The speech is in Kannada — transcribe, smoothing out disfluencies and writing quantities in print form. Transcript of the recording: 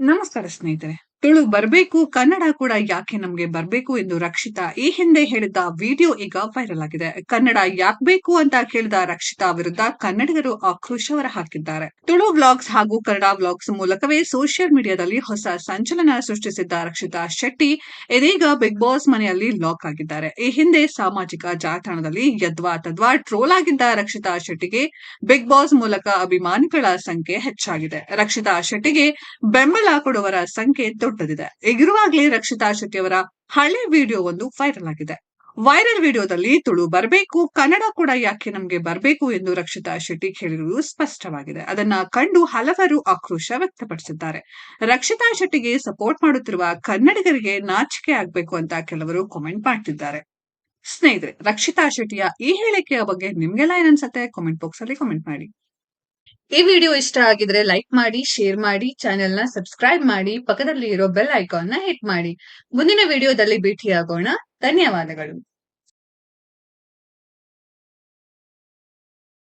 ನಮಸ್ಕಾರ ಸ್ನೇಹಿತರೆ. ತುಳು ಬರ್ಬೇಕು, ಕನ್ನಡ ಕೂಡ ಯಾಕೆ ನಮ್ಗೆ ಬರ್ಬೇಕು ಎಂದು ರಕ್ಷಿತಾ ಈ ಹಿಂದೆ ಹೇಳಿದ್ದ ವಿಡಿಯೋ ಈಗ ವೈರಲ್ ಆಗಿದೆ. ಕನ್ನಡ ಯಾಕ್ ಬೇಕು ಅಂತ ಕೇಳಿದ ರಕ್ಷಿತಾ ವಿರುದ್ಧ ಕನ್ನಡಿಗರು ಆಕ್ರೋಶ ಹೊರಹಾಕಿದ್ದಾರೆ. ತುಳು ವ್ಲಾಗ್ಸ್ ಹಾಗೂ ಕನ್ನಡ ವ್ಲಾಗ್ಸ್ ಮೂಲಕವೇ ಸೋಷಿಯಲ್ ಮೀಡಿಯಾದಲ್ಲಿ ಹೊಸ ಸಂಚಲನ ಸೃಷ್ಟಿಸಿದ್ದ ರಕ್ಷಿತಾ ಶೆಟ್ಟಿ ಇದೀಗ ಬಿಗ್ ಬಾಸ್ ಮನೆಯಲ್ಲಿ ಲಾಕ್ ಆಗಿದ್ದಾರೆ. ಈ ಹಿಂದೆ ಸಾಮಾಜಿಕ ಜಾಲತಾಣದಲ್ಲಿ ಯದ್ವಾ ತದ್ವಾ ಟ್ರೋಲ್ ಆಗಿದ್ದ ರಕ್ಷಿತಾ ಶೆಟ್ಟಿಗೆ ಬಿಗ್ ಬಾಸ್ ಮೂಲಕ ಅಭಿಮಾನಿಗಳ ಸಂಖ್ಯೆ ಹೆಚ್ಚಾಗಿದೆ. ರಕ್ಷಿತಾ ಶೆಟ್ಟಿಗೆ ಬೆಂಬಲ ಕೊಡುವರ ಸಂಖ್ಯೆ ದೊಡ್ಡದಿದೆ. ಈಗಿರುವಾಗಲೇ ರಕ್ಷಿತಾ ಶೆಟ್ಟಿಯವರ ಹಳೆ ವಿಡಿಯೋ ಒಂದು ವೈರಲ್ ಆಗಿದೆ. ವೈರಲ್ ವಿಡಿಯೋದಲ್ಲಿ ತುಳು ಬರಬೇಕು, ಕನ್ನಡ ಕೂಡ ಯಾಕೆ ನಮ್ಗೆ ಬರಬೇಕು ಎಂದು ರಕ್ಷಿತಾ ಶೆಟ್ಟಿ ಹೇಳಿರುವುದು ಸ್ಪಷ್ಟವಾಗಿದೆ. ಅದನ್ನ ಕಂಡು ಹಲವರು ಆಕ್ರೋಶ ವ್ಯಕ್ತಪಡಿಸಿದ್ದಾರೆ. ರಕ್ಷಿತಾ ಶೆಟ್ಟಿಗೆ ಸಪೋರ್ಟ್ ಮಾಡುತ್ತಿರುವ ಕನ್ನಡಿಗರಿಗೆ ನಾಚಿಕೆ ಆಗ್ಬೇಕು ಅಂತ ಕೆಲವರು ಕಾಮೆಂಟ್ ಮಾಡ್ತಿದ್ದಾರೆ. ಸ್ನೇಹಿತರೆ, ರಕ್ಷಿತಾ ಶೆಟ್ಟಿಯ ಈ ಹೇಳಿಕೆಯ ಬಗ್ಗೆ ನಿಮ್ಗೆಲ್ಲ ಏನನ್ಸುತ್ತೆ ಕಾಮೆಂಟ್ ಬಾಕ್ಸ್ ಅಲ್ಲಿ ಕಾಮೆಂಟ್ ಮಾಡಿ. ಈ ವಿಡಿಯೋ ಇಷ್ಟ ಆಗಿದ್ರೆ ಲೈಕ್ ಮಾಡಿ, ಶೇರ್ ಮಾಡಿ, ಚಾನೆಲ್ ನ ಸಬ್ಸ್ಕ್ರೈಬ್ ಮಾಡಿ, ಪಕ್ಕದಲ್ಲಿ ಇರೋ ಬೆಲ್ ಐಕಾನ್ ನ ಹಿಟ್ ಮಾಡಿ. ಮುಂದಿನ ವಿಡಿಯೋದಲ್ಲಿ ಭೇಟಿಯಾಗೋಣ. ಧನ್ಯವಾದಗಳು.